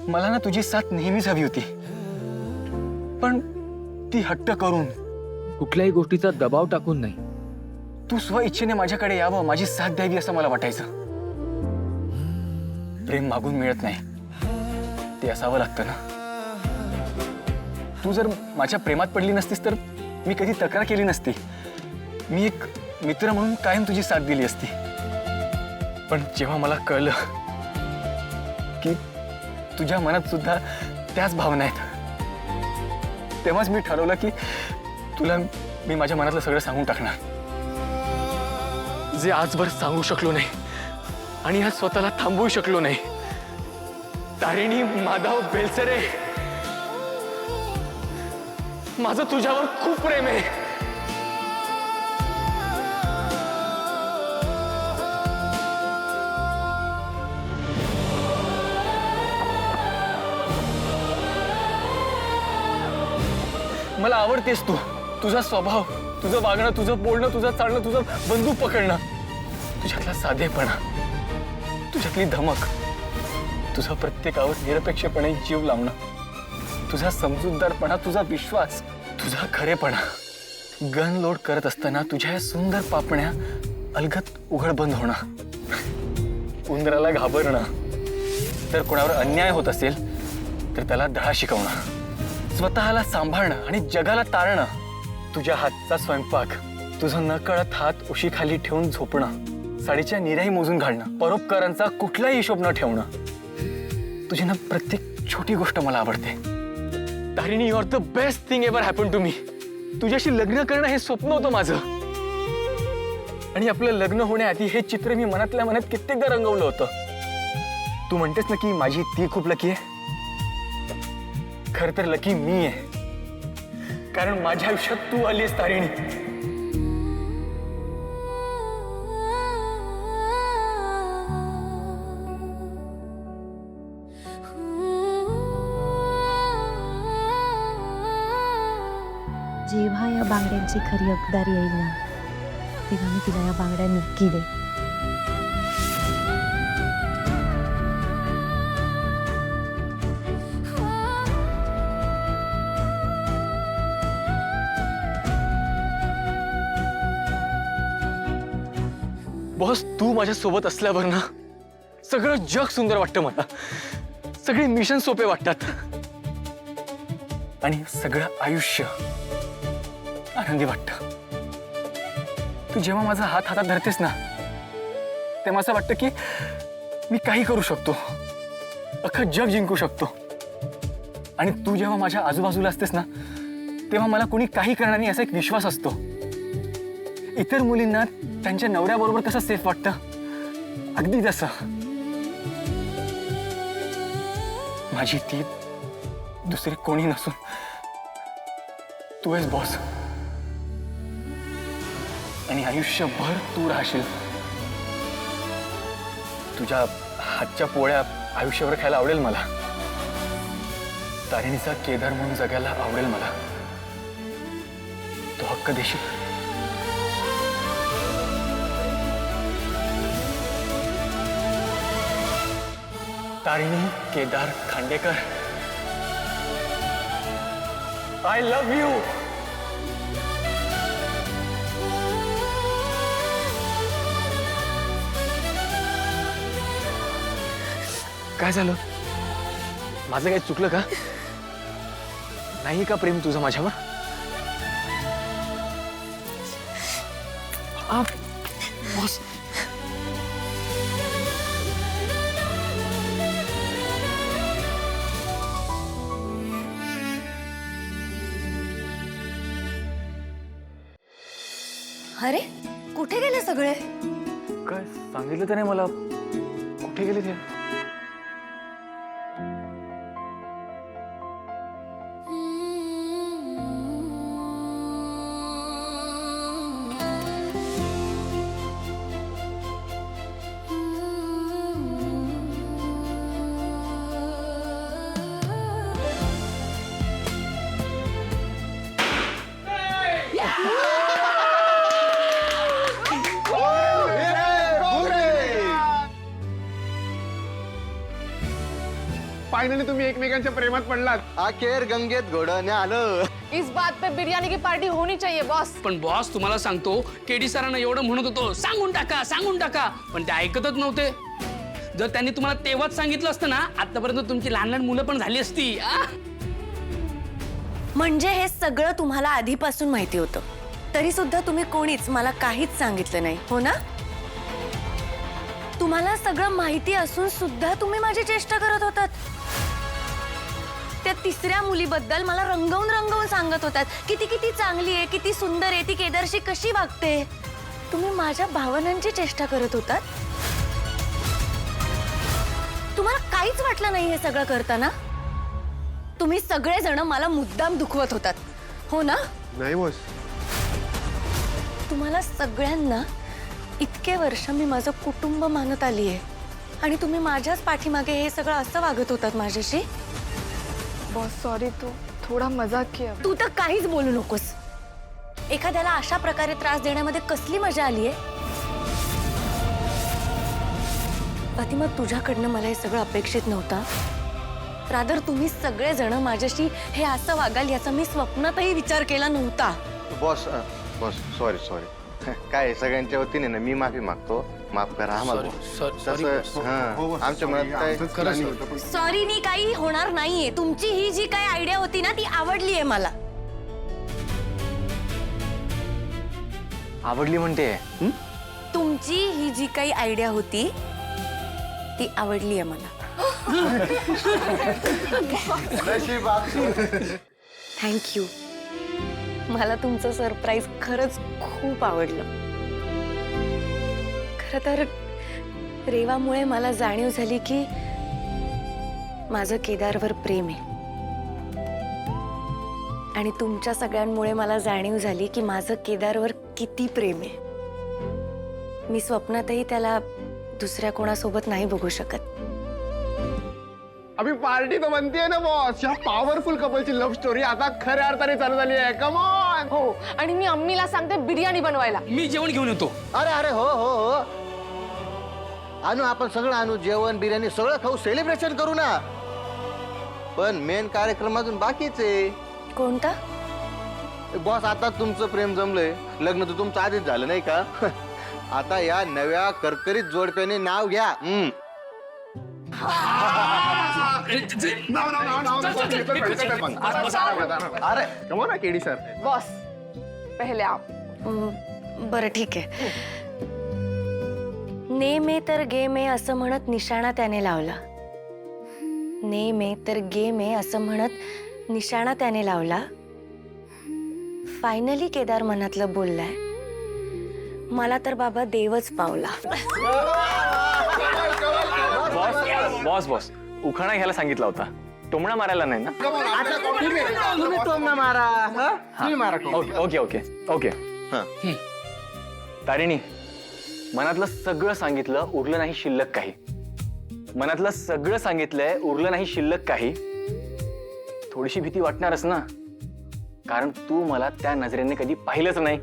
मला ना तुझी साथ नेहमीच हवी होती, पण ती हट्ट करून, कुठल्याही गोष्टीचा दबाव टाकून नाही. तू स्व इच्छेने माझ्याकडे यावं, माझी साथ द्यावी असं मला वाटायचं. प्रेम मागून मिळत नाही, ते असावं लागतं ना. तू जर माझ्या प्रेमात पडली नसतीस तर मी कधी तक्रार केली नसती. मी एक मित्र म्हणून कायम तुझी साथ दिली असती. पण जेव्हा मला कळलं की तुझ्या मनात सुद्धा त्याच भावना आहेत, तेव्हाच मी ठरवलं की तुला मी माझ्या मनातलं सगळं सांगून टाकणार. जे आजभर सांगू शकलो नाही आणि आज स्वतःला थांबवू शकलो नाही. तारिणी माधव बेलसरे, माझं तुझ्यावर खूप प्रेम आहे. मला आवडतेस तू. तुझा स्वभाव, तुझं वागणं, तुझं बोलणं, तुझं चालणं, तुझं बंदूक पकडणं, तुझ्यातला साधेपणा, तुझ्यातली धमक, तुझा प्रत्येकावर निरपेक्षपणे जीव लावणं, तुझा समजूतदारपणा, तुझा विश्वास, तुझा खरेपणा. गन लोड करत असताना तुझ्या या सुंदर पापण्या अलगद उघड बंद होणं, उंदराला घाबरणं, तर कोणावर अन्याय होत असेल तर त्याला धडा शिकवणं, स्वतःला सांभाळणं आणि जगाला तारणं, तुझ्या हातचा स्वयंपाक, तुझं नकळत हात उशीखाली ठेवून झोपणं, साडीच्या निऱ्याही मोजून घालणं, परोपकारांचा कुठलाही हिशोब न ठेवणं. तुझी ना प्रत्येक छोटी गोष्ट मला आवडते. Tarini, you are the best thing ever happen to me. तुझ्याशी लग्न करणं हे स्वप्न होतं माझं, आणि आपलं लग्न होण्याआधी हे चित्र मी मनातल्या मनात कित्येकदा रंगवलं होतं. तू म्हणतेस ना की माझी ती खूप लकी आहे. खर तर लकी मी आहे, कारण माझ्या आयुष्यात तू आलीस तारिणी. जेव्हा या बांगड्यांची खरी हकदार येईल ना, तेव्हा मी तिला या बांगड्या नक्की दे. बॉस, तू माझ्या सोबत असल्यावर ना सगळं जग सुंदर वाटतं मला. सगळे मिशन सोपे वाटतात आणि सगळं आयुष्य आनंदी वाटतं. तू जेव्हा माझा हात हातात धरतेस ना, तेव्हा असं वाटतं की मी काही करू शकतो, अख्खं जग जिंकू शकतो. आणि तू जेव्हा माझ्या आजूबाजूला असतेस ना, तेव्हा मला कोणी काही करणार नाही असा एक विश्वास असतो. इतर मुलींना त्यांच्या नवऱ्याबरोबर कसं सेफ वाटतं, अगदी तसं माझी ती दुसरी कोणी नसून तू आहेस बॉस. आणि आयुष्यभर तू राहशील. तुझ्या हातच्या पोळ्या आयुष्यभर खायला आवडेल मला. तारिणीचा केदार म्हणून जगायला आवडेल मला. तो हक्क देशील? Tarini Kedar Khandekar, I love you. काय झालं? माझं काही चुकलं का? नाही का प्रेम तुझं माझ्यावर? बॉस, अरे कुठे गेले सगळे? काय सांगितलं तर नाही मला. कुठे गेले ते? फायनली तुम्ही एकमेकांच्या प्रेमात पडलात. अखेर गंगेत घोडं आलं. इस बात पे बिरयानी की पार्टी होनी चाहिए बॉस. पण बॉस तुम्हाला सांगतो केडी सरांना एवढं म्हणत होतो सांगून टाका पण ते ऐकतच नव्हते. जर त्यांनी तुम्हाला तेव्हाच सांगितलं असतं ना आतापर्यंत तुमची लहान लहान मुलं पण झाली असती. म्हणजे हे सगळं तुम्हाला आधीपासून माहिती होतं, तरी सुद्धा तुम्ही कोणीच मला काहीच सांगितलं नाही, हो ना? तुम्हाला सगळं माहिती असून सुद्धा तुम्ही माझी चेष्टा करत होतात. त्या तिसऱ्या मुलीबद्दल मला रंगवून सांगत होतात किती किती चांगली आहे, किती सुंदर आहे, ती केदारशी कशी वागते. तुम्ही माझ्या भावनांची चेष्टा करत होतात. तुम्हाला काहीच वाटलं नाही हे सगळं करताना? तुम्ही सगळेजण मला मुद्दाम दुखवत होतात, हो ना? नाही बॉस. तुम्हाला सगळ्यांना इतके वर्ष मी माझं कुटुंब मानत आली आहे आणि तुम्ही माझ्याच पाठीमागे हे सगळं असं वागत होतात माझ्याशी. बॉस सॉरी, तू थोडा मजाक किया. तू तर काहीच बोलू नकोस. एखाद्याला अशा प्रकारे त्रास देण्यामध्ये कसली मजा आलीये? फातिमा, तुझ्याकडनं मला हे सगळं अपेक्षित नव्हतं. रादर तुम्ही सगळेजण माझ्याशी हे असं वागाल याचा मी स्वप्नातही विचार केला नव्हता. बॉस बॉस सॉरी काय सगळ्यांच्या वतीने ना मी माफी मागतो. माफ करा आम्हाला. तसं हां आमच्या मनात काय सॉरीनी काही होणार नाहीये. तुमची ही जी काही आयडिया होती ना ती आवडलीये मला. आवडली म्हणते. तुमची ही जी काही आयडिया होती ती आवडलीये मला. थँक्यू. मला तुमचं सरप्राईज खरंच खूप आवडलं. खरं तर रेवामुळे मला जाणीव झाली की माझं केदारवर प्रेम आहे आणि तुमच्या सगळ्यांमुळे मला जाणीव झाली की माझं केदारवर किती प्रेम आहे. मी स्वप्नातही त्याला दुसऱ्या कोणासोबत नाही बघू शकत. अभी पार्टी तो बनती है ना बॉस. या पॉवरफुल कपलची लव्ह स्टोरी आता खऱ्या अर्थाने चालू झाली आहे. Come on. हो, आणि मी अम्मीला सांगते बिर्याणी बनवायला. मी जेवण घेऊन येतो. अरे हो हो हो आणू आपण सगळं आणू. जेवण बिर्याणी सगळं खाऊ, सेलिब्रेशन करू ना. पण मेन कार्यक्रम अजून बाकीच आहे. कोणता? बॉस आता तुमचं प्रेम जमलंय. लग्न तर तुमचं आधीच झालं नाही का? आता या नव्या करकरीत जोडप्याने नाव घ्या. अरे come on KD sir. Boss पहले आप. बरं ठीक आहे. ने मे तर गे मे असं म्हणत निशाणा त्याने लावला. ने मे तर गे मे असं म्हणत निशाणा त्याने लावला. फायनली केदार मनातलं बोललाय. मला तर बाबा देवच पावला. बॉस बॉस उखाणा घ्यायला सांगितला होता, टोमणा मारायला नाही ना? तुम्ही टोमणा मारा. तुम्ही मारा. Okay okay okay. तारिणी, मनातलं सगळं सांगितलं, उरलं नाही शिल्लक काही. मनातलं सगळं सांगितलंय, उरलं नाही शिल्लक काही. थोडीशी भीती वाटणारच ना, कारण तू मला त्या नजरेने कधी पाहिलंच नाही.